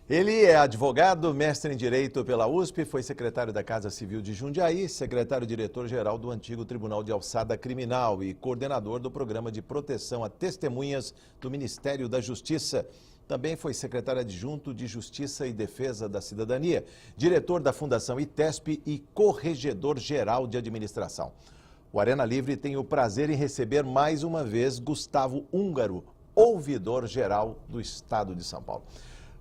Ele é advogado, mestre em Direito pela USP, foi secretário da Casa Civil de Jundiaí, secretário-diretor-geral do antigo Tribunal de Alçada Criminal e coordenador do Programa de Proteção a Testemunhas do Ministério da Justiça. Também foi secretário adjunto de Justiça e Defesa da Cidadania, diretor da Fundação ITESP e corregedor-geral de administração. O Arena Livre tem o prazer em receber mais uma vez Gustavo Húngaro, ouvidor-geral do Estado de São Paulo.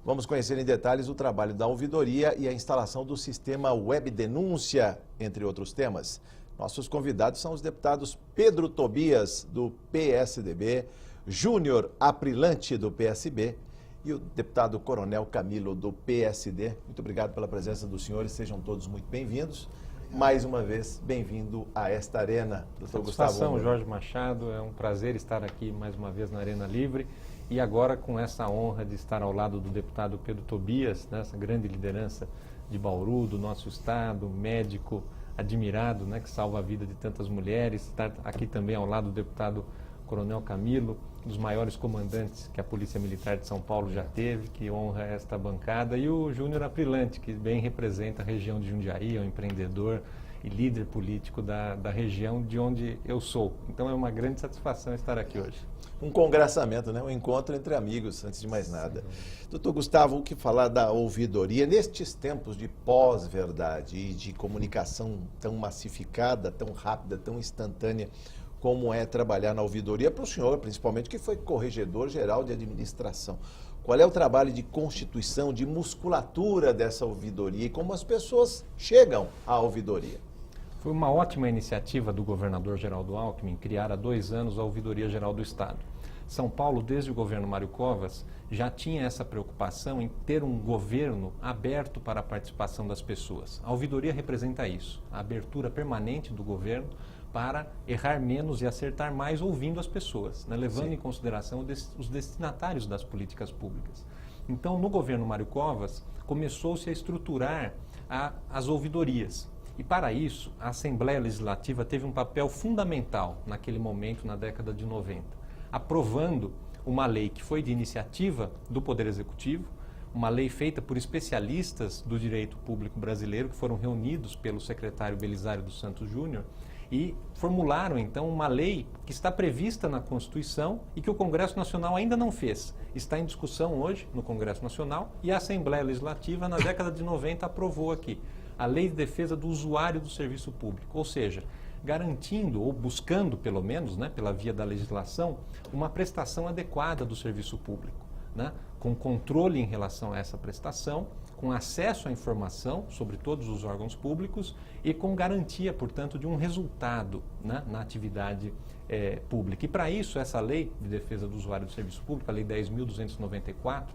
Vamos conhecer em detalhes o trabalho da ouvidoria e a instalação do sistema Web Denúncia, entre outros temas. Nossos convidados são os deputados Pedro Tobias, do PSDB, Júnior Aprilante, do PSB, e o deputado Coronel Camilo, do PSD. Muito obrigado pela presença dos senhores, sejam todos muito bem-vindos. Mais uma vez, bem-vindo a esta arena, doutor Gustavo. Jorge Machado, é um prazer estar aqui mais uma vez na Arena Livre. E agora com essa honra de estar ao lado do deputado Pedro Tobias, né, essa grande liderança de Bauru, do nosso estado, médico admirado, né, que salva a vida de tantas mulheres, estar aqui também ao lado do deputado Coronel Camilo, um dos maiores comandantes que a Polícia Militar de São Paulo já teve, que honra esta bancada, e o Júnior Aprilante, que bem representa a região de Jundiaí, é um empreendedor e líder político da região de onde eu sou. Então é uma grande satisfação estar aqui hoje. Um congraçamento, né? Um encontro entre amigos, antes de mais nada. Doutor Gustavo, o que falar da ouvidoria nestes tempos de pós-verdade e de comunicação tão massificada, tão rápida, tão instantânea, como é trabalhar na ouvidoria para o senhor, principalmente, que foi corregedor-geral de administração. Qual é o trabalho de constituição, de musculatura dessa ouvidoria e como as pessoas chegam à ouvidoria? Foi uma ótima iniciativa do governador Geraldo Alckmin criar há 2 anos a Ouvidoria Geral do Estado. São Paulo, desde o governo Mário Covas, já tinha essa preocupação em ter um governo aberto para a participação das pessoas. A ouvidoria representa isso, a abertura permanente do governo para errar menos e acertar mais ouvindo as pessoas, né, levando em consideração os destinatários das políticas públicas. Então, no governo Mário Covas, começou-se a estruturar as ouvidorias. E para isso, a Assembleia Legislativa teve um papel fundamental naquele momento, na década de 90, aprovando uma lei que foi de iniciativa do Poder Executivo, uma lei feita por especialistas do direito público brasileiro, que foram reunidos pelo secretário Belisário dos Santos Júnior, e formularam então uma lei que está prevista na Constituição e que o Congresso Nacional ainda não fez. Está em discussão hoje no Congresso Nacional e a Assembleia Legislativa, na década de 90, aprovou aqui a Lei de Defesa do Usuário do Serviço Público, ou seja, garantindo ou buscando, pelo menos, né, pela via da legislação, uma prestação adequada do serviço público, né, com controle em relação a essa prestação, com acesso à informação sobre todos os órgãos públicos e com garantia, portanto, de um resultado, né, na atividade pública. E para isso, essa Lei de Defesa do Usuário do Serviço Público, a Lei 10.294,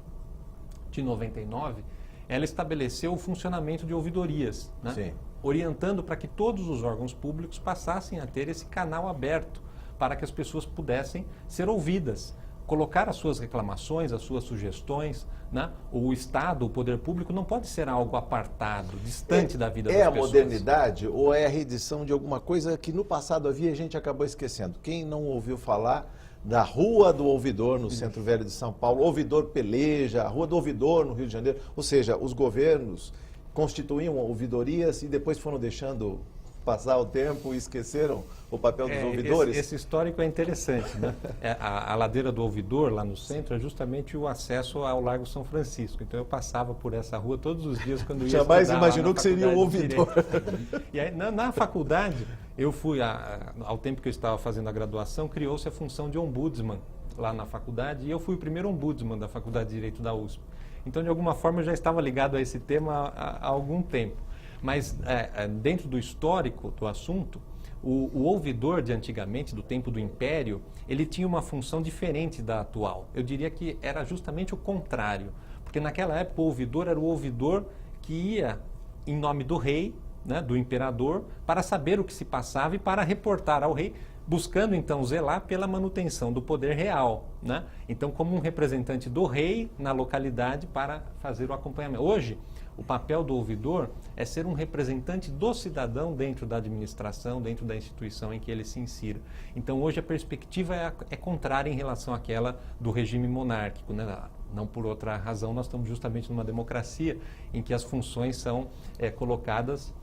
de 99, ela estabeleceu o funcionamento de ouvidorias, né? Orientando para que todos os órgãos públicos passassem a ter esse canal aberto para que as pessoas pudessem ser ouvidas, colocar as suas reclamações, as suas sugestões, né? O Estado, o poder público não pode ser algo apartado, distante da vida das pessoas. É a modernidade ou é a reedição de alguma coisa que no passado havia e a gente acabou esquecendo? Quem não ouviu falar da Rua do Ouvidor, no Centro Velho de São Paulo, Ouvidor Peleja, a Rua do Ouvidor, no Rio de Janeiro, ou seja, os governos constituíam ouvidorias e depois foram deixando passar o tempo e esqueceram o papel dos ouvidores? Esse histórico é interessante, né? A ladeira do Ouvidor, lá no centro, é justamente o acesso ao Largo São Francisco. Então eu passava por essa rua todos os dias quando eu ia Jamais imaginou que seria um ouvidor. E aí, na faculdade, eu fui, ao tempo que eu estava fazendo a graduação, criou-se a função de ombudsman lá na faculdade e eu fui o primeiro ombudsman da Faculdade de Direito da USP. Então, de alguma forma, eu já estava ligado a esse tema há algum tempo. Mas, dentro do histórico do assunto, o ouvidor de antigamente, do tempo do Império, ele tinha uma função diferente da atual. Eu diria que era justamente o contrário. Porque naquela época o ouvidor era o ouvidor que ia em nome do rei, né, do imperador, para saber o que se passava e para reportar ao rei, buscando então zelar pela manutenção do poder real, né? Então, como um representante do rei na localidade para fazer o acompanhamento. Hoje, o papel do ouvidor é ser um representante do cidadão dentro da administração, dentro da instituição em que ele se insira. Então, hoje a perspectiva é contrária em relação àquela do regime monárquico, né? Não por outra razão, nós estamos justamente numa democracia em que as funções são colocadas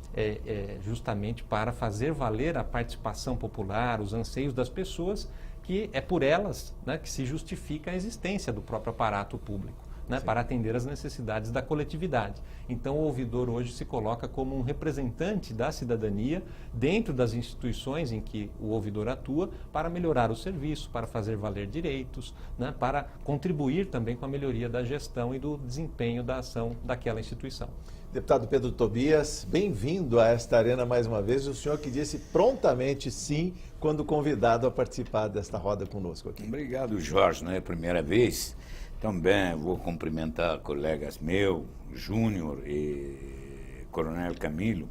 justamente para fazer valer a participação popular, os anseios das pessoas, que é por elas, né, que se justifica a existência do próprio aparato público, né, para atender às necessidades da coletividade. Então, o ouvidor hoje se coloca como um representante da cidadania dentro das instituições em que o ouvidor atua para melhorar o serviço, para fazer valer direitos, né, para contribuir também com a melhoria da gestão e do desempenho da ação daquela instituição. Deputado Pedro Tobias, bem-vindo a esta arena mais uma vez. O senhor que disse prontamente sim quando convidado a participar desta roda conosco aqui. Obrigado, Jorge. Não é a primeira vez. Também vou cumprimentar colegas meus, Júnior e Coronel Camilo.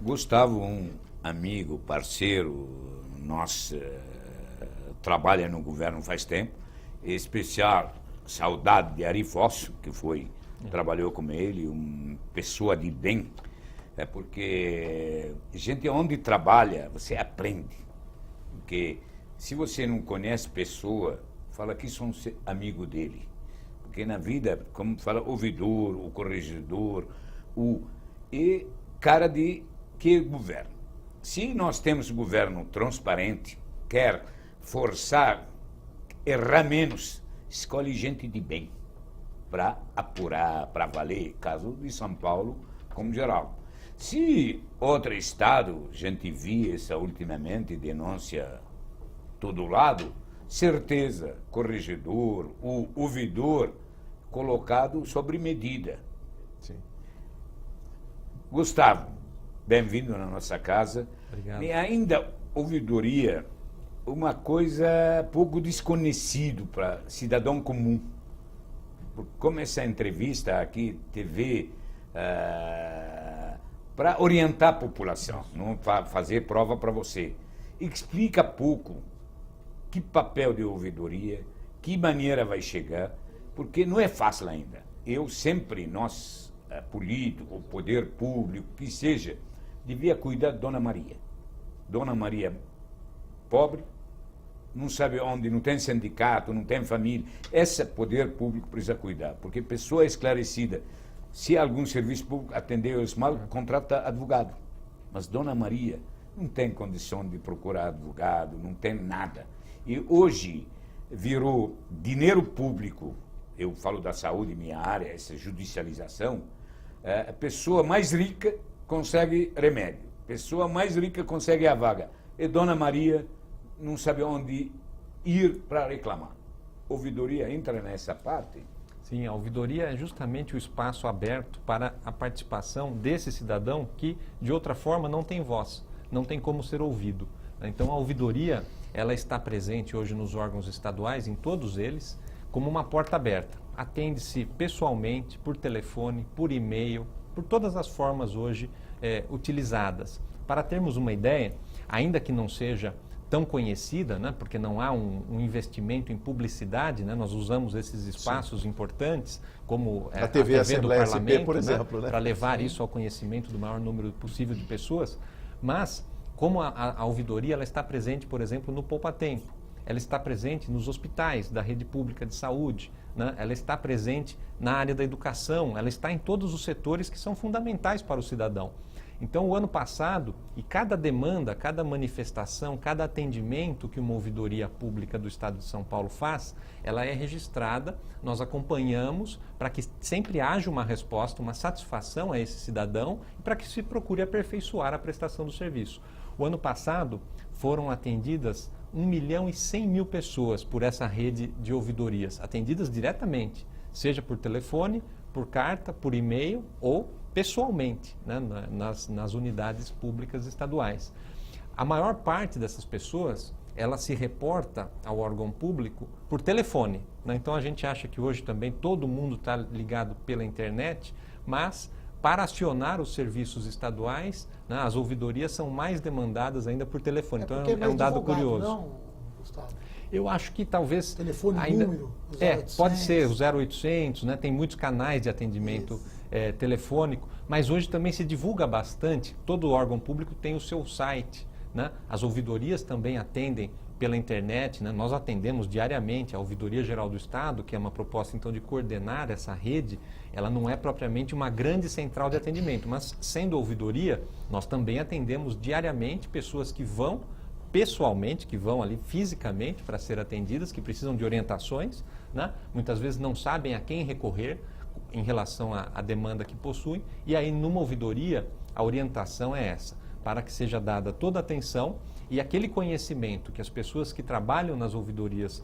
Gustavo, um amigo, parceiro, nosso, trabalha no governo faz tempo. Em especial, saudade de Ari Fosso, que trabalhou com ele, uma pessoa de bem. É porque gente onde trabalha, você aprende. Porque se você não conhece pessoa, fala que são amigo dele. Porque na vida, como fala, ouvidor, o corregedor, e cara de que governo. Se nós temos governo transparente, quer forçar, errar menos, escolhe gente de bem para apurar, para valer, caso de São Paulo como geral. Se outro estado, a gente via essa ultimamente, denúncia todo lado, certeza, corregedor, o ouvidor colocado sobre medida. Sim. Gustavo, bem-vindo na nossa casa. Obrigado. E ainda ouvidoria, uma coisa pouco desconhecido para cidadão comum. Como essa entrevista aqui, TV, para orientar a população, não para fazer prova para você. Explica pouco que papel de ouvidoria, que maneira vai chegar, porque não é fácil ainda. Eu sempre, nós, político, poder público, que seja, devia cuidar de Dona Maria. Dona Maria, pobre, não sabe onde, não tem sindicato, não tem família. Esse poder público precisa cuidar, porque pessoa esclarecida, se algum serviço público atendeu mal, contrata advogado. Mas Dona Maria não tem condição de procurar advogado, não tem nada. E hoje virou dinheiro público, eu falo da saúde, minha área, essa judicialização, a pessoa mais rica consegue remédio, a pessoa mais rica consegue a vaga. E Dona Maria não sabe onde ir para reclamar. Ouvidoria entra nessa parte? Sim, a ouvidoria é justamente o espaço aberto para a participação desse cidadão que, de outra forma, não tem voz, não tem como ser ouvido. Então, a ouvidoria, ela está presente hoje nos órgãos estaduais, em todos eles, como uma porta aberta. Atende-se pessoalmente, por telefone, por e-mail, por todas as formas hoje utilizadas. Para termos uma ideia, ainda que não seja tão conhecida, né, porque não há um investimento em publicidade, né, nós usamos esses espaços importantes, como a TV do Assembleia Parlamento, SP, por exemplo, né, para levar isso ao conhecimento do maior número possível de pessoas, mas como a ouvidoria ela está presente, por exemplo, no Poupa Tempo, ela está presente nos hospitais da rede pública de saúde, né, ela está presente na área da educação, ela está em todos os setores que são fundamentais para o cidadão. Então, o ano passado, e cada demanda, cada manifestação, cada atendimento que uma ouvidoria pública do Estado de São Paulo faz, ela é registrada, nós acompanhamos para que sempre haja uma resposta, uma satisfação a esse cidadão e para que se procure aperfeiçoar a prestação do serviço. O ano passado foram atendidas 1.100.000 pessoas por essa rede de ouvidorias, atendidas diretamente, seja por telefone, por carta, por e-mail ou pessoalmente, né, nas unidades públicas estaduais. A maior parte dessas pessoas, ela se reporta ao órgão público por telefone, né? Então a gente acha que hoje também todo mundo está ligado pela internet, mas para acionar os serviços estaduais, né, as ouvidorias são mais demandadas ainda por telefone. Então é um dado curioso. Não, Gustavo. Eu acho que talvez telefone ainda número, 0800. Pode ser o 0800, né? Tem muitos canais de atendimento telefônico, mas hoje também se divulga bastante. Todo órgão público tem o seu site, né? As ouvidorias também atendem pela internet, né? Nós atendemos diariamente a Ouvidoria Geral do Estado, que é uma proposta então de coordenar essa rede. Ela não é propriamente uma grande central de atendimento, mas sendo ouvidoria, nós também atendemos diariamente pessoas que vão pessoalmente, que vão ali fisicamente para ser atendidas, que precisam de orientações, né? Muitas vezes não sabem a quem recorrer em relação à demanda que possuem, e aí numa ouvidoria a orientação é essa, para que seja dada toda a atenção e aquele conhecimento que as pessoas que trabalham nas ouvidorias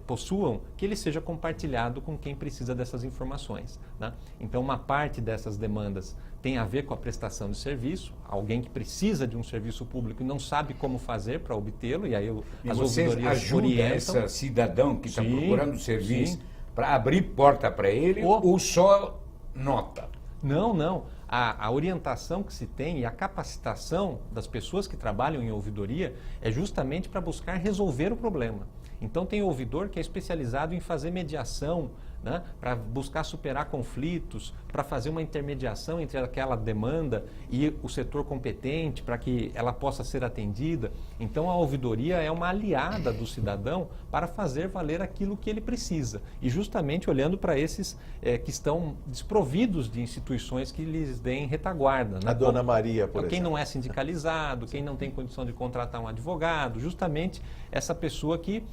possuam, que ele seja compartilhado com quem precisa dessas informações, né? Então uma parte dessas demandas tem a ver com a prestação de serviço, alguém que precisa de um serviço público e não sabe como fazer para obtê-lo, e aí as ouvidorias orientam. Esse cidadão que está procurando serviço para abrir porta para ele ou só nota? Não. A orientação que se tem e a capacitação das pessoas que trabalham em ouvidoria é justamente para buscar resolver o problema. Então tem ouvidor que é especializado em fazer mediação, né, para buscar superar conflitos, para fazer uma intermediação entre aquela demanda e o setor competente, para que ela possa ser atendida. Então a ouvidoria é uma aliada do cidadão para fazer valer aquilo que ele precisa. E justamente olhando para esses que estão desprovidos de instituições que lhes deem retaguarda. Né? A Dona Maria, por exemplo. Quem não é sindicalizado, quem não tem condição de contratar um advogado, justamente essa pessoa que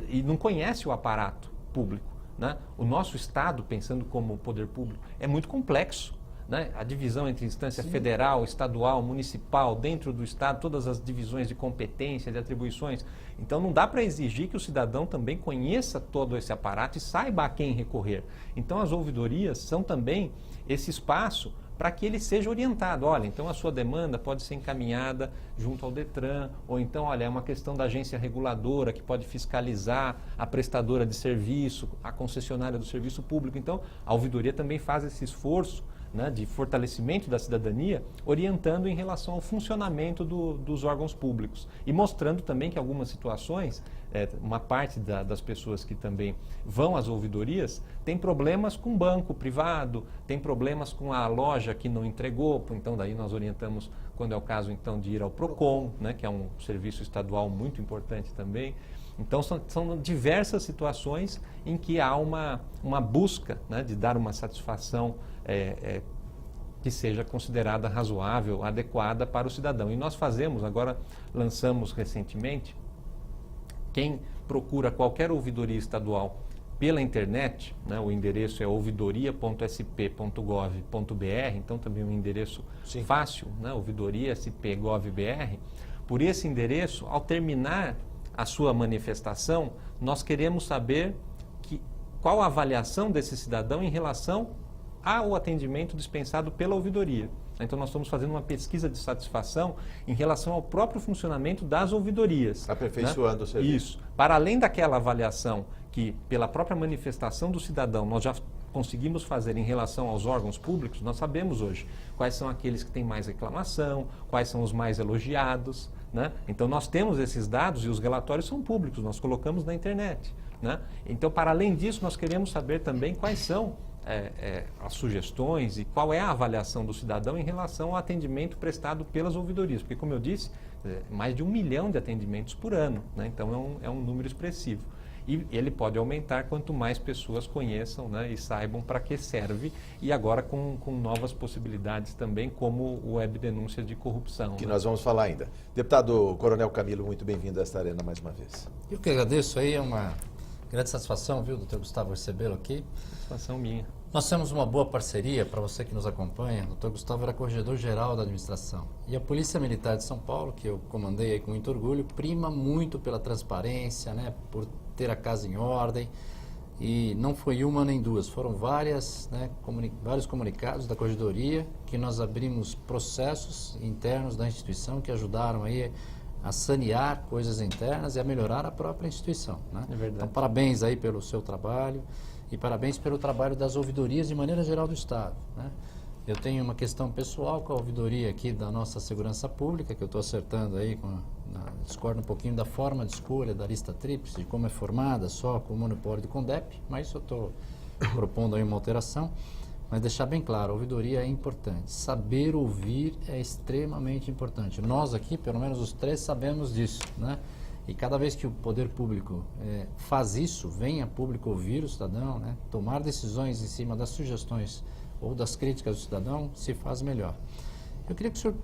e não conhece o aparato público. Né? O nosso Estado, pensando como poder público, é muito complexo. Né? A divisão entre instância federal, estadual, municipal, dentro do Estado, todas as divisões de competência, de atribuições. Então não dá para exigir que o cidadão também conheça todo esse aparato e saiba a quem recorrer. Então as ouvidorias são também esse espaço para que ele seja orientado. Olha, então a sua demanda pode ser encaminhada junto ao Detran, ou então, olha, é uma questão da agência reguladora que pode fiscalizar a prestadora de serviço, a concessionária do serviço público. Então, a ouvidoria também faz esse esforço, né, de fortalecimento da cidadania, orientando em relação ao funcionamento dos órgãos públicos e mostrando também que algumas situações, uma parte das pessoas que também vão às ouvidorias tem problemas com banco privado, tem problemas com a loja que não entregou, então daí nós orientamos quando é o caso então de ir ao PROCON, né, que é um serviço estadual muito importante também. Então são diversas situações em que há uma busca, né, de dar uma satisfação que seja considerada razoável, adequada para o cidadão. E nós agora lançamos recentemente, quem procura qualquer ouvidoria estadual pela internet, né, o endereço é ouvidoria.sp.gov.br, então também um endereço fácil, né, ouvidoria.sp.gov.br. Por esse endereço, ao terminar a sua manifestação, nós queremos saber qual a avaliação desse cidadão em relação ao atendimento dispensado pela ouvidoria. Então nós estamos fazendo uma pesquisa de satisfação em relação ao próprio funcionamento das ouvidorias. Aperfeiçoando, né, o serviço. Isso. Para além daquela avaliação que, pela própria manifestação do cidadão, nós já conseguimos fazer em relação aos órgãos públicos, nós sabemos hoje quais são aqueles que têm mais reclamação, quais são os mais elogiados, né? Então nós temos esses dados e os relatórios são públicos, nós colocamos na internet, né? Então, para além disso, nós queremos saber também quais são as sugestões e qual é a avaliação do cidadão em relação ao atendimento prestado pelas ouvidorias, porque, como eu disse, mais de 1 milhão de atendimentos por ano, né? Então é um número expressivo. E ele pode aumentar quanto mais pessoas conheçam, né, e saibam para que serve, e agora com novas possibilidades também, como o web denúncia de corrupção. Que nós vamos falar ainda. Deputado Coronel Camilo, muito bem-vindo a esta arena mais uma vez. Eu que agradeço, aí é uma grande satisfação, viu, doutor Gustavo, recebê-lo aqui. Satisfação minha. Nós temos uma boa parceria, para você que nos acompanha. O doutor Gustavo era corregedor-geral da administração. E a Polícia Militar de São Paulo, que eu comandei aí com muito orgulho, prima muito pela transparência, né, por ter a casa em ordem. E não foi uma nem duas, foram vários comunicados da corregedoria que nós abrimos processos internos da instituição que ajudaram aí a sanear coisas internas e a melhorar a própria instituição, né? É verdade. Então, parabéns aí pelo seu trabalho e parabéns pelo trabalho das ouvidorias de maneira geral do Estado, né? Eu tenho uma questão pessoal com a ouvidoria aqui da nossa segurança pública, que eu estou acertando aí, discordo um pouquinho da forma de escolha da lista tríplice, de como é formada, só com o monopólio do CONDEP, mas eu estou propondo aí uma alteração. Mas deixar bem claro, a ouvidoria é importante. Saber ouvir é extremamente importante. Nós aqui, pelo menos os três, sabemos disso, né? E cada vez que o poder público faz isso, vem a público ouvir o cidadão, né? Tomar decisões em cima das sugestões ou das críticas do cidadão, se faz melhor. Eu queria que o senhor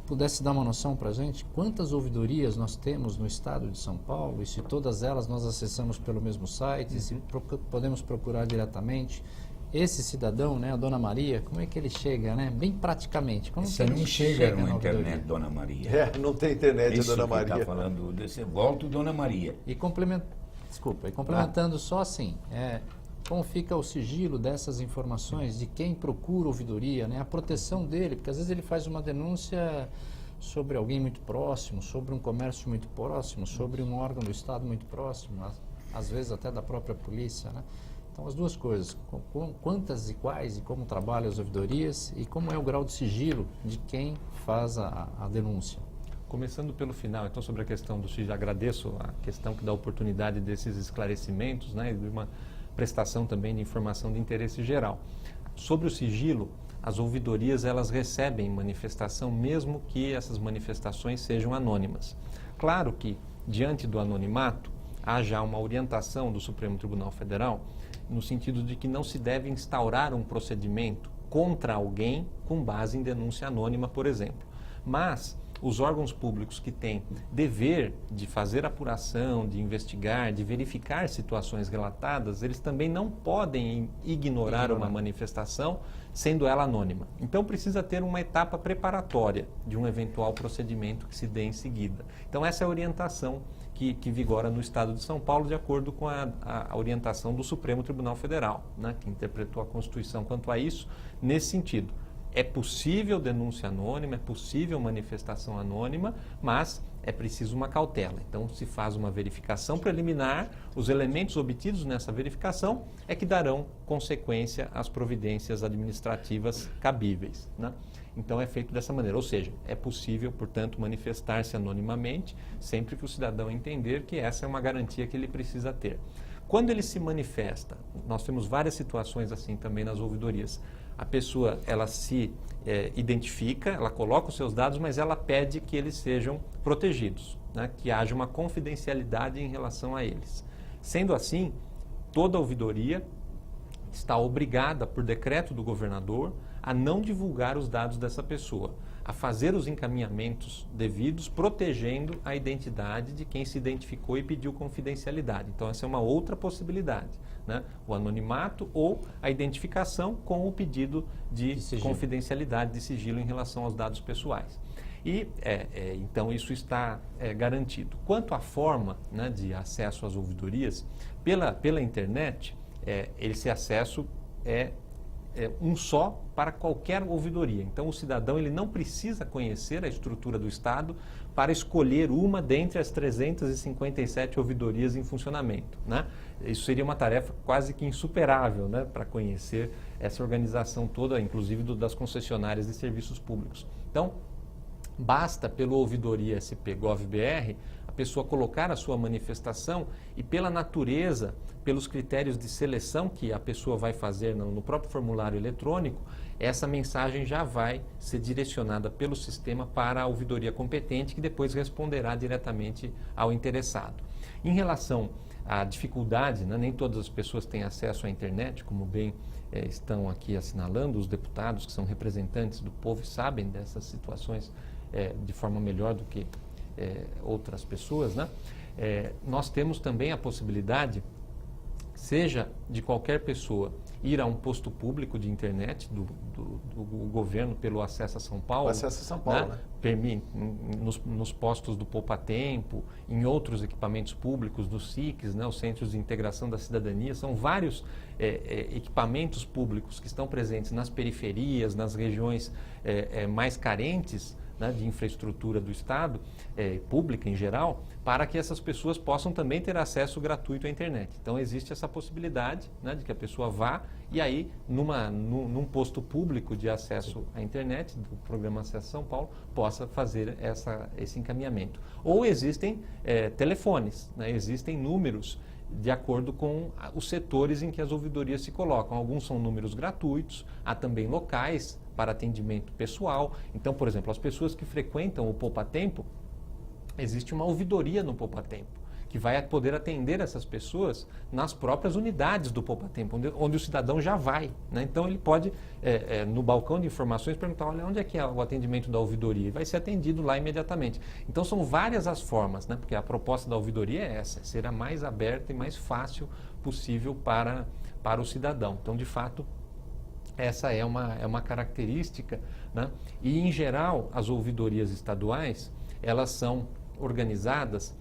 pudesse dar uma noção para a gente quantas ouvidorias nós temos no estado de São Paulo e se todas elas nós acessamos pelo mesmo site, se podemos procurar diretamente. Esse cidadão, né, a Dona Maria, como é que ele chega, né? Bem praticamente. Como Você que não ele chega na na ouvidoria? internet, Dona Maria. Não tem internet, Isso Dona que Maria. está falando, você volta, Dona Maria. E complementando só assim, como fica o sigilo dessas informações de quem procura ouvidoria, né? A proteção dele, porque às vezes ele faz uma denúncia sobre alguém muito próximo, sobre um comércio muito próximo, sobre um órgão do Estado muito próximo, às vezes até da própria polícia, né? Então, as duas coisas, quantas e quais e como trabalham as ouvidorias e como é o grau de sigilo de quem faz a denúncia. Começando pelo final, então, sobre a questão do sigilo, agradeço a questão que dá oportunidade desses esclarecimentos, né, e de uma prestação também de informação de interesse geral. Sobre o sigilo, as ouvidorias, elas recebem manifestação, mesmo que essas manifestações sejam anônimas. Claro que, diante do anonimato, há já uma orientação do Supremo Tribunal Federal no sentido de que não se deve instaurar um procedimento contra alguém com base em denúncia anônima, por exemplo. Mas os órgãos públicos que têm dever de fazer apuração, de investigar, de verificar situações relatadas, eles também não podem ignorar uma manifestação, sendo ela anônima. Então precisa ter uma etapa preparatória de um eventual procedimento que se dê em seguida. Então essa é a orientação que vigora no Estado de São Paulo, de acordo com a orientação do Supremo Tribunal Federal, né, que interpretou a Constituição quanto a isso, nesse sentido. É possível denúncia anônima, é possível manifestação anônima, mas é preciso uma cautela. Então, se faz uma verificação preliminar, os elementos obtidos nessa verificação é que darão consequência às providências administrativas cabíveis, né? Então, é feito dessa maneira. Ou seja, é possível, portanto, manifestar-se anonimamente, sempre que o cidadão entender que essa é uma garantia que ele precisa ter. Quando ele se manifesta, nós temos várias situações assim também nas ouvidorias. A pessoa, ela se identifica, ela coloca os seus dados, mas ela pede que eles sejam protegidos, né? Que haja uma confidencialidade em relação a eles. Sendo assim, toda ouvidoria está obrigada, por decreto do governador, a não divulgar os dados dessa pessoa, a fazer os encaminhamentos devidos, protegendo a identidade de quem se identificou e pediu confidencialidade. Então, essa é uma outra possibilidade, né? O anonimato ou a identificação com o pedido de confidencialidade, de sigilo em relação aos dados pessoais. E, então, isso está garantido. Quanto à forma, né, de acesso às ouvidorias, pela internet, esse acesso é um só para qualquer ouvidoria. Então, o cidadão ele não precisa conhecer a estrutura do Estado para escolher uma dentre as 357 ouvidorias em funcionamento, né? Isso seria uma tarefa quase que insuperável, né, para conhecer essa organização toda, inclusive das concessionárias de serviços públicos. Então, basta pelo ouvidoria SP-Gov.br a pessoa colocar a sua manifestação e pela natureza, pelos critérios de seleção que a pessoa vai fazer no próprio formulário eletrônico, essa mensagem já vai ser direcionada pelo sistema para a ouvidoria competente, que depois responderá diretamente ao interessado. Em relação à dificuldade, né, nem todas as pessoas têm acesso à internet, como bem estão aqui assinalando, os deputados que são representantes do povo sabem dessas situações de forma melhor do que outras pessoas, né? Nós temos também a possibilidade, seja de qualquer pessoa, ir a um posto público de internet do governo pelo Acessa São Paulo. O Acessa São Paulo, né? Nos postos do Poupa Tempo, em outros equipamentos públicos, dos SICs, né, os Centros de Integração da Cidadania, são vários equipamentos públicos que estão presentes nas periferias, nas regiões mais carentes, né, de infraestrutura do Estado, pública em geral, para que essas pessoas possam também ter acesso gratuito à internet. Então, existe essa possibilidade, né, de que a pessoa vá e aí, num posto público de acesso à internet, do programa Acesso São Paulo, possa fazer esse encaminhamento. Ou existem telefones, né, existem números de acordo com os setores em que as ouvidorias se colocam. Alguns são números gratuitos, há também locais para atendimento pessoal. Então, por exemplo, as pessoas que frequentam o Poupa Tempo, existe uma ouvidoria no Poupa Tempo, que vai poder atender essas pessoas nas próprias unidades do Poupa Tempo, onde o cidadão já vai, né? Então ele pode, no balcão de informações, perguntar, olha, onde é que é o atendimento da ouvidoria? E vai ser atendido lá imediatamente. Então são várias as formas, né? Porque a proposta da ouvidoria é essa, ser a mais aberta e mais fácil possível para o cidadão. Então, de fato, essa é uma característica, né? E, em geral, as ouvidorias estaduais, elas são organizadas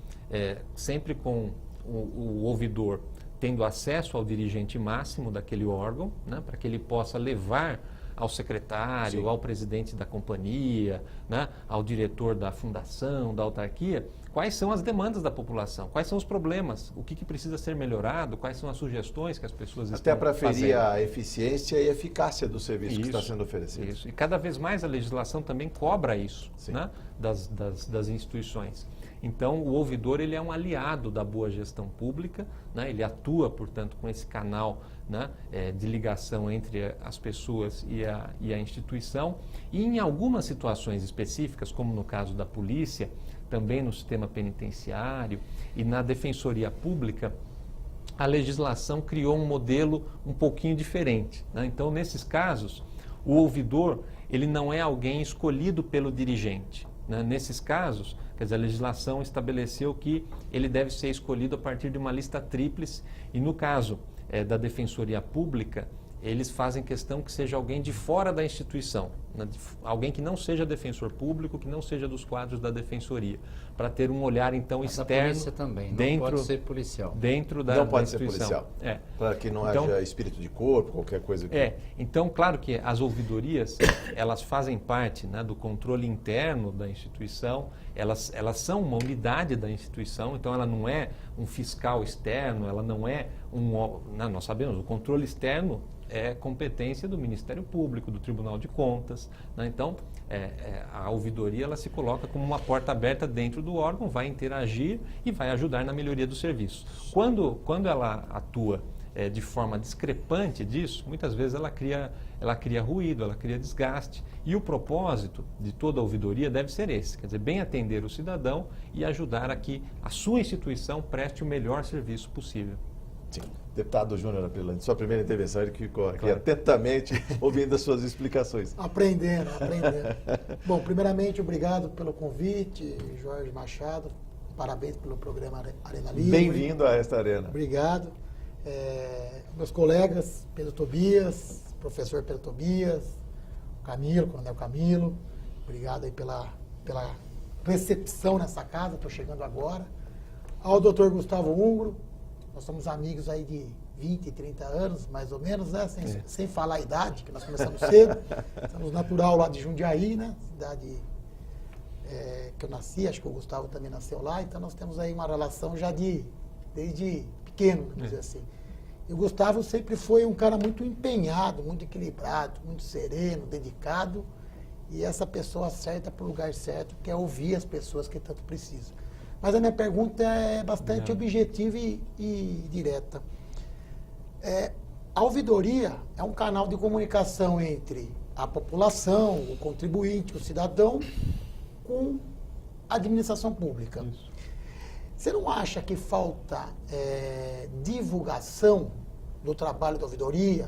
sempre com o ouvidor tendo acesso ao dirigente máximo daquele órgão, né, para que ele possa levar ao secretário, ao presidente da companhia, né, ao diretor da fundação, da autarquia, quais são as demandas da população, quais são os problemas, o que precisa ser melhorado, quais são as sugestões que as pessoas estão Até para fazendo. ferir a eficiência e eficácia do serviço que está sendo oferecido. Isso. E cada vez mais a legislação também cobra isso, né, das instituições. Então, o ouvidor ele é um aliado da boa gestão pública, né? Ele atua, portanto, com esse canal, né, de ligação entre as pessoas e a instituição. E em algumas situações específicas, como no caso da polícia, também no sistema penitenciário e na defensoria pública, a legislação criou um modelo um pouquinho diferente, né? Então, nesses casos, o ouvidor ele não é alguém escolhido pelo dirigente, né? Nesses casos, quer dizer, a legislação estabeleceu que ele deve ser escolhido a partir de uma lista tríplice e, no caso da Defensoria Pública, eles fazem questão que seja alguém de fora da instituição, né? Alguém que não seja defensor público, que não seja dos quadros da Defensoria, para ter um olhar, então, externo. A polícia também, dentro, não pode ser policial. Dentro da Não pode instituição. ser policial, para que não Então, haja espírito de corpo, qualquer coisa que... Então, claro que as ouvidorias, elas fazem parte, né, do controle interno da instituição, elas são uma unidade da instituição, então ela não é um fiscal externo, ela não é nós sabemos, o controle externo é competência do Ministério Público, do Tribunal de Contas, né? Então, a ouvidoria ela se coloca como uma porta aberta dentro do órgão, vai interagir e vai ajudar na melhoria do serviço. Quando ela atua de forma discrepante disso, muitas vezes ela cria ruído, ela cria desgaste. E o propósito de toda a ouvidoria deve ser esse, quer dizer, bem atender o cidadão e ajudar a que a sua instituição preste o melhor serviço possível. Sim. Deputado Júnior Aprilante, sua primeira intervenção, ele ficou aqui atentamente ouvindo as suas explicações. Aprendendo. Bom, primeiramente, obrigado pelo convite, Jorge Machado. Parabéns pelo programa Arena Livre. Bem-vindo a esta arena. Obrigado. Meus colegas, Pedro Tobias, professor Pedro Tobias, Camilo, Coronel Camilo, obrigado aí pela recepção nessa casa, estou chegando agora. Ao doutor Gustavo Ungro, nós somos amigos aí de 20, 30 anos, mais ou menos, né? Sem falar a idade, que nós começamos cedo. Somos natural lá de Jundiaí, né? Cidade que eu nasci, acho que o Gustavo também nasceu lá, então nós temos aí uma relação já desde pequeno, vamos dizer assim. E o Gustavo sempre foi um cara muito empenhado, muito equilibrado, muito sereno, dedicado, e essa pessoa certa para o lugar certo, que é ouvir as pessoas que tanto precisam. Mas a minha pergunta é bastante objetiva e direta. A ouvidoria é um canal de comunicação entre a população, o contribuinte, o cidadão, com a administração pública. Isso. Você não acha que falta divulgação do trabalho da ouvidoria?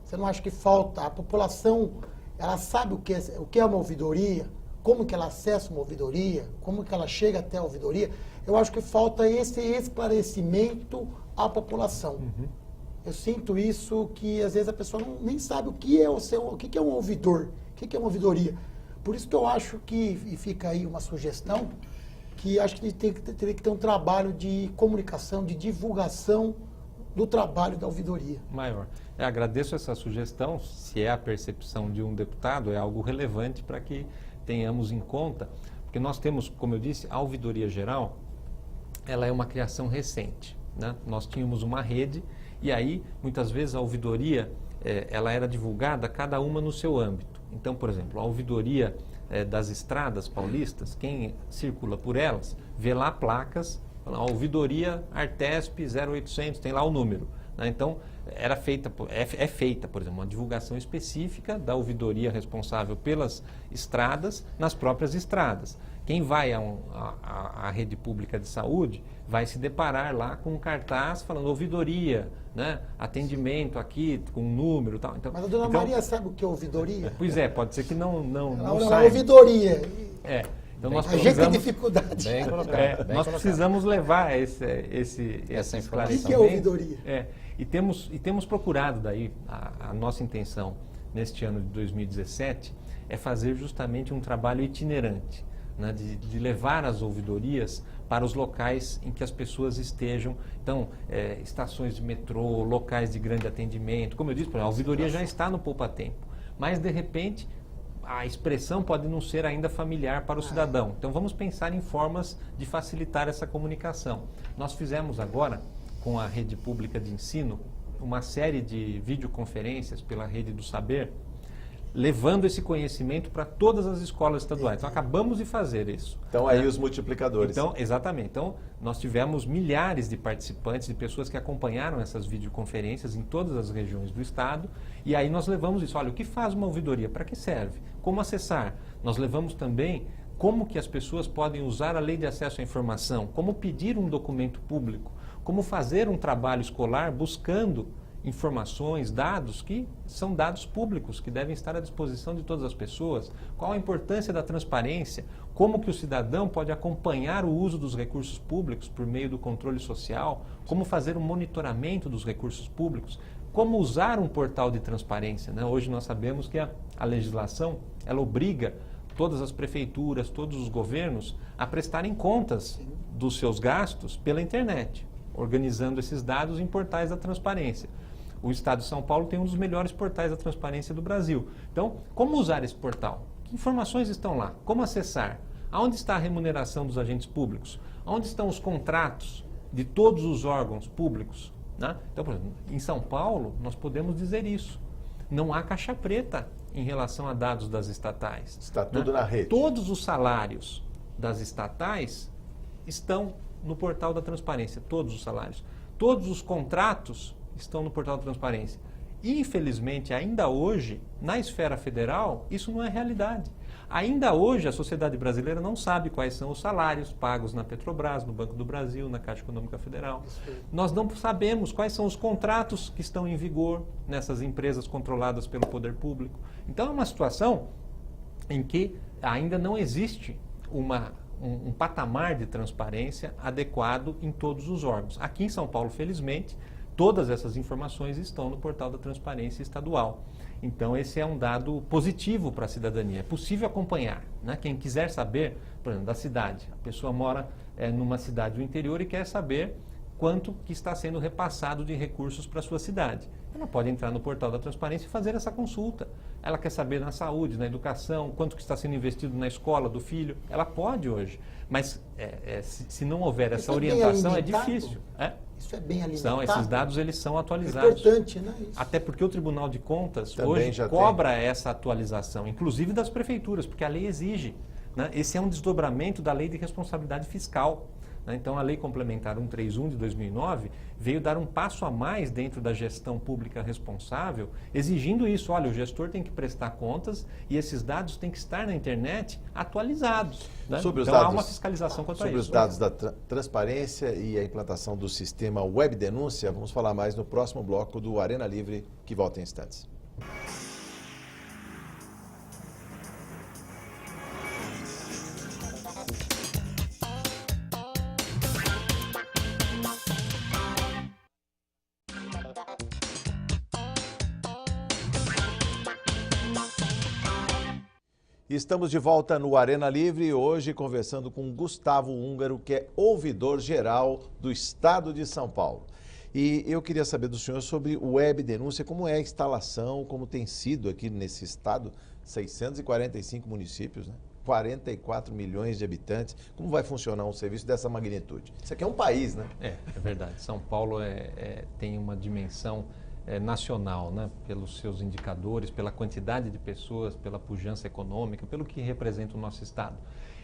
Você não acha que falta? A população, ela sabe o que é uma ouvidoria? Como que ela acessa uma ouvidoria? Como que ela chega até a ouvidoria? Eu acho que falta esse esclarecimento à população. Uhum. Eu sinto isso, que às vezes a pessoa nem sabe o que é um ouvidor, o que é uma ouvidoria. Por isso que eu acho que, e fica aí uma sugestão, que acho que teria que ter um trabalho de comunicação, de divulgação do trabalho da ouvidoria. Maior. Agradeço essa sugestão. Se é a percepção de um deputado, é algo relevante para que tenhamos em conta, porque nós temos, como eu disse, a ouvidoria geral, ela é uma criação recente, né? Nós tínhamos uma rede e aí, muitas vezes, a ouvidoria, ela era divulgada, cada uma no seu âmbito. Então, por exemplo, a ouvidoria das estradas paulistas, quem circula por elas, vê lá placas A ouvidoria Artesp 0800, tem lá o número. Né? Então, é feita, por exemplo, uma divulgação específica da ouvidoria responsável pelas estradas nas próprias estradas. Quem vai à rede pública de saúde vai se deparar lá com um cartaz falando ouvidoria, né? Atendimento aqui, com um número e tal. Então, Mas a dona Maria sabe o que é ouvidoria? Pois é, pode ser que não Não, saiba. ouvidoria. Então nós A gente tem precisamos, dificuldade. Bem colocado. nós bem colocado. precisamos levar essa informação. esclarecimento. O que é ouvidoria? E temos procurado daí, a nossa intenção neste ano de 2017 é fazer justamente um trabalho itinerante, né, de levar as ouvidorias para os locais em que as pessoas estejam. Então, estações de metrô, locais de grande atendimento. Como eu disse, a ouvidoria já está no poupa-tempo, mas de repente a expressão pode não ser ainda familiar para o cidadão. Então, vamos pensar em formas de facilitar essa comunicação. Nós fizemos agora, com a rede pública de ensino, uma série de videoconferências pela Rede do Saber, levando esse conhecimento para todas as escolas estaduais. Então, acabamos de fazer isso. Então, aí os multiplicadores. Então, exatamente. Então, nós tivemos milhares de participantes, de pessoas que acompanharam essas videoconferências em todas as regiões do estado, e aí nós levamos isso. Olha, o que faz uma ouvidoria? Para que serve? Como acessar? Nós levamos também como que as pessoas podem usar a lei de acesso à informação, como pedir um documento público, como fazer um trabalho escolar buscando informações, dados que são dados públicos, que devem estar à disposição de todas as pessoas, qual a importância da transparência, como que o cidadão pode acompanhar o uso dos recursos públicos por meio do controle social, como fazer um monitoramento dos recursos públicos, como usar um portal de transparência. Né? Hoje nós sabemos que a legislação, ela obriga todas as prefeituras, todos os governos a prestarem contas dos seus gastos pela internet, organizando esses dados em portais da transparência. O Estado de São Paulo tem um dos melhores portais da transparência do Brasil. Então, como usar esse portal? Que informações estão lá? Como acessar? Aonde está a remuneração dos agentes públicos? Onde estão os contratos de todos os órgãos públicos? Né? Então, por exemplo, em São Paulo, nós podemos dizer isso. Não há caixa preta em relação a dados das estatais. Está tudo na rede. Todos os salários das estatais estão no portal da transparência, todos os salários. Todos os contratos estão no portal da transparência. Infelizmente, ainda hoje, na esfera federal, isso não é realidade. Ainda hoje, a sociedade brasileira não sabe quais são os salários pagos na Petrobras, no Banco do Brasil, na Caixa Econômica Federal. Nós não sabemos quais são os contratos que estão em vigor nessas empresas controladas pelo poder público. Então, é uma situação em que ainda não existe um patamar de transparência adequado em todos os órgãos. Aqui em São Paulo, felizmente, todas essas informações estão no portal da transparência estadual. Então, esse é um dado positivo para a cidadania. É possível acompanhar. Né? Quem quiser saber, por exemplo, da cidade. A pessoa mora numa cidade do interior e quer saber quanto que está sendo repassado de recursos para a sua cidade. Ela pode entrar no portal da transparência e fazer essa consulta. Ela quer saber na saúde, na educação, quanto que está sendo investido na escola do filho. Ela pode hoje. Mas se não houver essa orientação, é difícil. Isso é bem alimentado. Esses dados eles são atualizados. É importante, né? Isso. Até porque o Tribunal de Contas também hoje cobra essa atualização, inclusive das prefeituras, porque a lei exige. Né? Esse é um desdobramento da Lei de Responsabilidade Fiscal. Né? Então, a Lei Complementar 131 de 2009 veio dar um passo a mais dentro da gestão pública responsável, exigindo isso. Olha, o gestor tem que prestar contas e esses dados têm que estar na internet atualizados. Né? Então, há uma fiscalização quanto a isso. Sobre os dados da transparência e a implantação do sistema Web Denúncia, vamos falar mais no próximo bloco do Arena Livre, que volta em instantes. Estamos de volta no Arena Livre, hoje conversando com Gustavo Húngaro, que é ouvidor geral do Estado de São Paulo. E eu queria saber do senhor sobre o Web Denúncia, como é a instalação, como tem sido aqui nesse estado, 645 municípios, né? 44 milhões de habitantes. Como vai funcionar um serviço dessa magnitude? Isso aqui é um país, né? É verdade. São Paulo tem uma dimensão nacional, né? Pelos seus indicadores, pela quantidade de pessoas, pela pujança econômica, pelo que representa o nosso estado.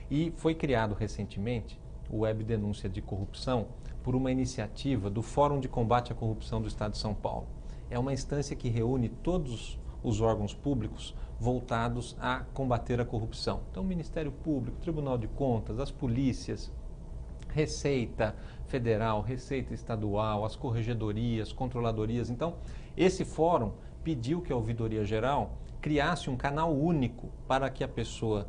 E foi criado recentemente o Web Denúncia de Corrupção por uma iniciativa do Fórum de Combate à Corrupção do Estado de São Paulo. É uma instância que reúne todos os órgãos públicos voltados a combater a corrupção. Então, o Ministério Público, Tribunal de Contas, as polícias, Receita Federal, Receita Estadual, as corregedorias, controladorias. Então, esse fórum pediu que a Ouvidoria Geral criasse um canal único para que a pessoa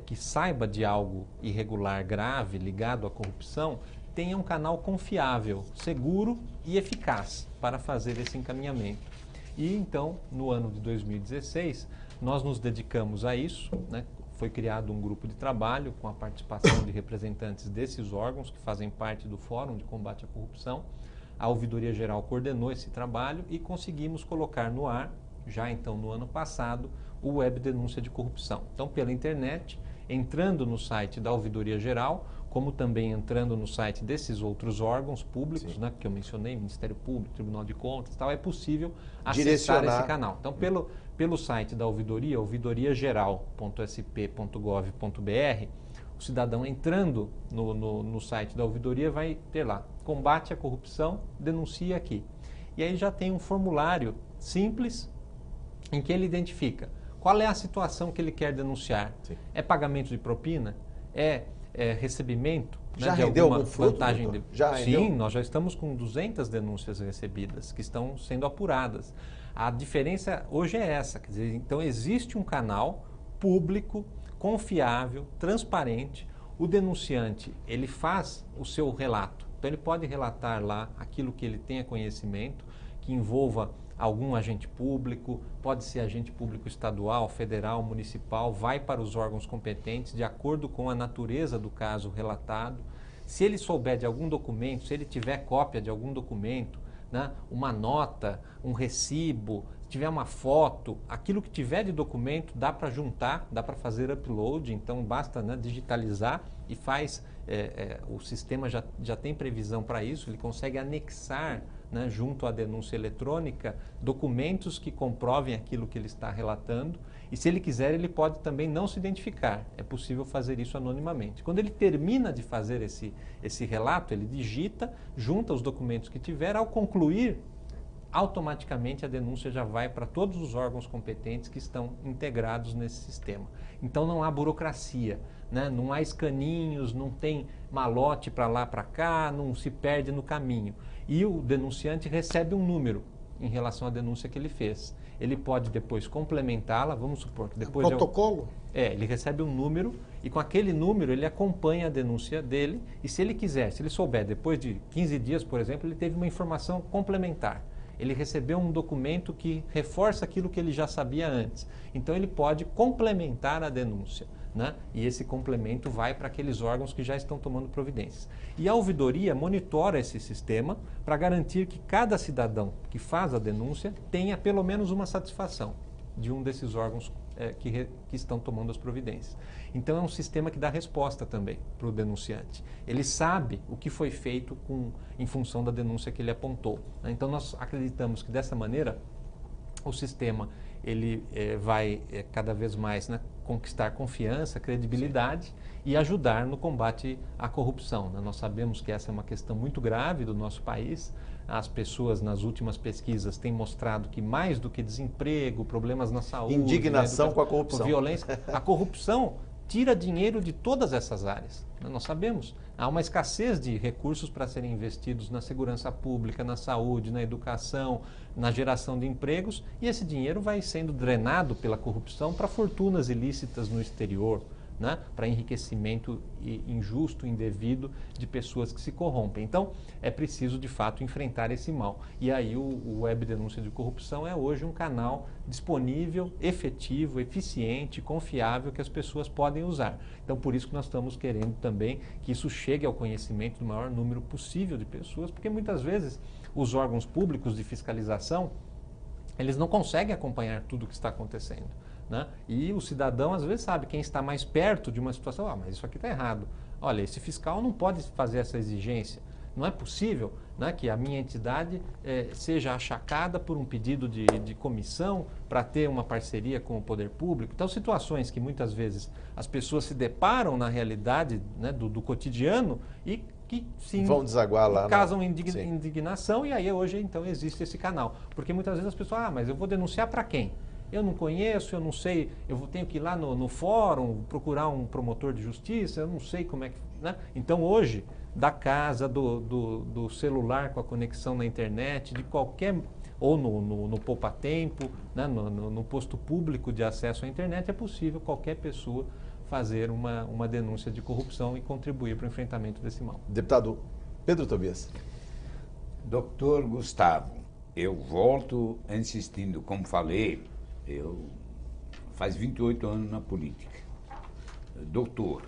que saiba de algo irregular, grave, ligado à corrupção, tenha um canal confiável, seguro e eficaz para fazer esse encaminhamento. E então, no ano de 2016, nós nos dedicamos a isso, né? Foi criado um grupo de trabalho com a participação de representantes desses órgãos que fazem parte do Fórum de Combate à Corrupção. A Ouvidoria Geral coordenou esse trabalho e conseguimos colocar no ar, já então no ano passado, o Web Denúncia de Corrupção. Então, pela internet, entrando no site da Ouvidoria Geral, como também entrando no site desses outros órgãos públicos, né, que eu mencionei, Ministério Público, Tribunal de Contas, tal, é possível acessar esse canal. Então, pelo site da Ouvidoria, ouvidoriageral.sp.gov.br, o cidadão entrando no site da Ouvidoria vai ter lá, combate à corrupção, denuncia aqui. E aí já tem um formulário simples em que ele identifica qual é a situação que ele quer denunciar. Sim. É pagamento de propina? É recebimento? Já de rendeu alguma algum fruto? vantagem? Já Sim, rendeu? nós já estamos com 200 denúncias recebidas que estão sendo apuradas. A diferença hoje é essa, quer dizer, então existe um canal público, confiável, transparente. O denunciante, ele faz o seu relato. Então ele pode relatar lá aquilo que ele tenha conhecimento, que envolva algum agente público, pode ser agente público estadual, federal, municipal, vai para os órgãos competentes de acordo com a natureza do caso relatado. Se ele souber de algum documento, se ele tiver cópia de algum documento, né, uma nota, um recibo, se tiver uma foto, aquilo que tiver de documento dá para juntar, dá para fazer upload, então basta, né, digitalizar e faz, o sistema já tem previsão para isso, ele consegue anexar, né, junto à denúncia eletrônica, documentos que comprovem aquilo que ele está relatando, e se ele quiser, ele pode também não se identificar. É possível fazer isso anonimamente. Quando ele termina de fazer esse relato, ele digita, junta os documentos que tiver, ao concluir, automaticamente a denúncia já vai para todos os órgãos competentes que estão integrados nesse sistema. Então não há burocracia, né? Não há escaninhos, não tem malote para lá, para cá, não se perde no caminho. E o denunciante recebe um número em relação à denúncia que ele fez. Ele pode depois complementá-la, vamos supor que depois... protocolo? Ele recebe um número e com aquele número ele acompanha a denúncia dele e se ele quiser, se ele souber, depois de 15 dias, por exemplo, ele teve uma informação complementar. Ele recebeu um documento que reforça aquilo que ele já sabia antes. Então ele pode complementar a denúncia, né? E esse complemento vai para aqueles órgãos que já estão tomando providências. E a ouvidoria monitora esse sistema para garantir que cada cidadão que faz a denúncia tenha pelo menos uma satisfação de um desses órgãos que estão tomando as providências. Então é um sistema que dá resposta também para o denunciante. Ele sabe o que foi feito em função da denúncia que ele apontou, né? Então nós acreditamos que dessa maneira o sistema ele vai cada vez mais, né, conquistar confiança, credibilidade. Sim. E ajudar no combate à corrupção, né? Nós sabemos que essa é uma questão muito grave do nosso país. As pessoas nas últimas pesquisas têm mostrado que mais do que desemprego, problemas na saúde, indignação com a corrupção, com violência, a corrupção tira dinheiro de todas essas áreas, né? Nós sabemos, há uma escassez de recursos para serem investidos na segurança pública, na saúde, na educação, na geração de empregos, e esse dinheiro vai sendo drenado pela corrupção para fortunas ilícitas no exterior, né? Para enriquecimento injusto, indevido de pessoas que se corrompem. Então, é preciso, de fato, enfrentar esse mal. E aí o Web Denúncia de Corrupção é hoje um canal disponível, efetivo, eficiente, confiável, que as pessoas podem usar. Então, por isso que nós estamos querendo também que isso chegue ao conhecimento do maior número possível de pessoas, porque muitas vezes os órgãos públicos de fiscalização, eles não conseguem acompanhar tudo o que está acontecendo, né? E o cidadão às vezes sabe, quem está mais perto de uma situação, mas isso aqui está errado. Olha, esse fiscal não pode fazer essa exigência, Não é possível, né, que a minha entidade seja achacada por um pedido de comissão para ter uma parceria com o poder público. Então, situações que muitas vezes as pessoas se deparam na realidade, né, do cotidiano e que sim, vão desaguar lá, causam né? indignação, e aí hoje então existe esse canal. Porque muitas vezes as pessoas, mas eu vou denunciar para quem? Eu não conheço, eu não sei, tenho que ir lá no fórum, procurar um promotor de justiça, eu não sei como é que... Né? Então hoje, da casa, do celular com a conexão na internet, de qualquer... ou no poupa-tempo, né? no posto público de acesso à internet, é possível qualquer pessoa fazer uma denúncia de corrupção e contribuir para o enfrentamento desse mal. Deputado Pedro Tobias. Doutor Gustavo, eu volto insistindo, como falei, eu faz 28 anos na política. Doutor,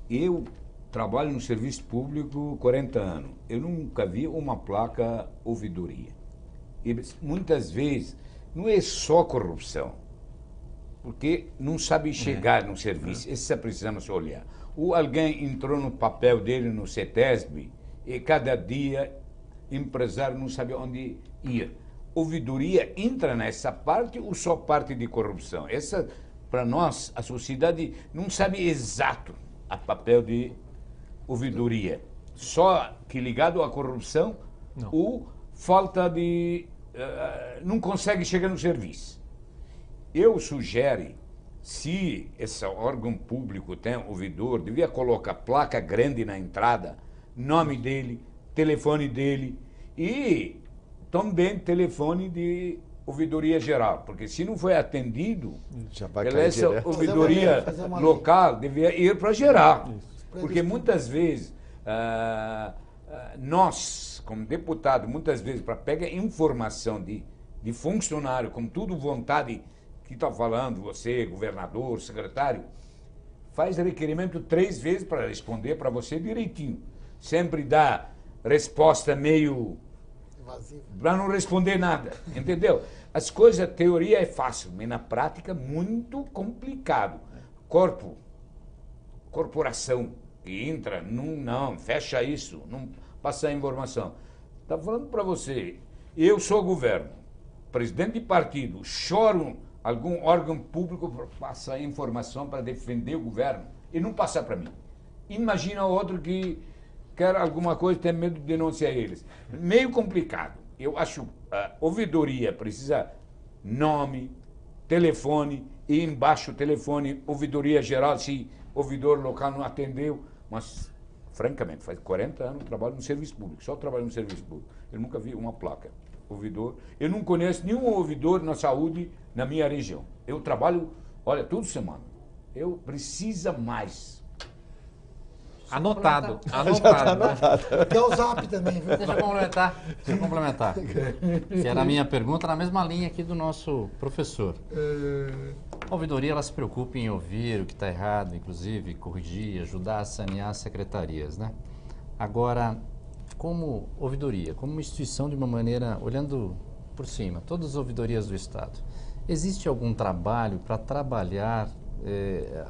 eu trabalho no serviço público 40 anos. Eu nunca vi uma placa ouvidoria. E muitas vezes não é só corrupção, porque não sabe chegar no serviço. Isso precisamos olhar. Ou alguém entrou no papel dele no CETESB e cada dia empresário não sabe onde ir. Ouvidoria entra nessa parte ou só parte de corrupção? Essa, para nós, a sociedade não sabe exato o papel de ouvidoria. Só que ligado à corrupção Não. ou falta de... não consegue chegar no serviço. Eu sugiro, se esse órgão público tem ouvidor, devia colocar placa grande na entrada, nome dele, telefone dele e também telefone de ouvidoria geral, porque se não foi atendido, Já vai pela cair essa direto. ouvidoria Fazer uma local, devia ir para geral. Porque muitas vezes, nós, como deputado, muitas vezes, para pegar informação de funcionário, com tudo vontade que está falando, você, governador, secretário, faz requerimento 3 vezes para responder para você direitinho. Sempre dá resposta meio... Invasivo. para não responder nada, entendeu? As coisas, a teoria é fácil, mas na prática muito complicado. Corporação que entra, não, fecha isso, não passa a informação. Está falando para você, eu sou governo, presidente de partido, choro algum órgão público para passar a informação para defender o governo e não passar para mim. Imagina outro que quer alguma coisa e tem medo de denunciar eles. Meio complicado. Eu acho a ouvidoria precisa nome, telefone e embaixo telefone, ouvidoria geral, se ouvidor local não atendeu. Mas, francamente, faz 40 anos que trabalho no serviço público, só trabalho no serviço público. Eu nunca vi uma placa. Ouvidor. Eu não conheço nenhum ouvidor na saúde na minha região. Eu trabalho, olha, toda semana. Eu preciso mais. Anotado. Tem o Zap também, viu? Deixa eu complementar. Que era a minha pergunta, na mesma linha aqui do nosso professor. A ouvidoria, ela se preocupa em ouvir o que está errado, inclusive corrigir, ajudar a sanear as secretarias, né? Agora, como ouvidoria, como uma instituição de uma maneira, olhando por cima, todas as ouvidorias do Estado, existe algum trabalho para trabalhar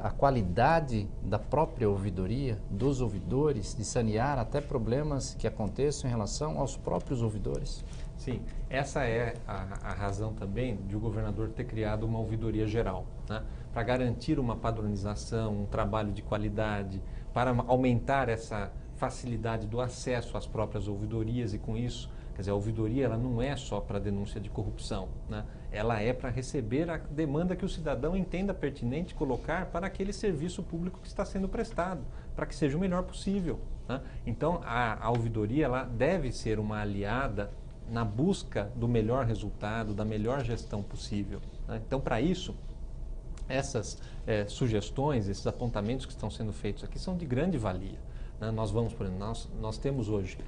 a qualidade da própria ouvidoria, dos ouvidores, de sanear até problemas que aconteçam em relação aos próprios ouvidores? Sim, essa é a razão também de o governador ter criado uma ouvidoria geral, né? Para garantir uma padronização, um trabalho de qualidade, para aumentar essa facilidade do acesso às próprias ouvidorias e com isso, quer dizer, a ouvidoria ela não é só para denúncia de corrupção, né? Ela é para receber a demanda que o cidadão entenda pertinente colocar para aquele serviço público que está sendo prestado, para que seja o melhor possível, né? Então, a ouvidoria ela deve ser uma aliada na busca do melhor resultado, da melhor gestão possível, né? Então, para isso, essas sugestões, esses apontamentos que estão sendo feitos aqui são de grande valia, né? Nós vamos, por exemplo, nós temos hoje,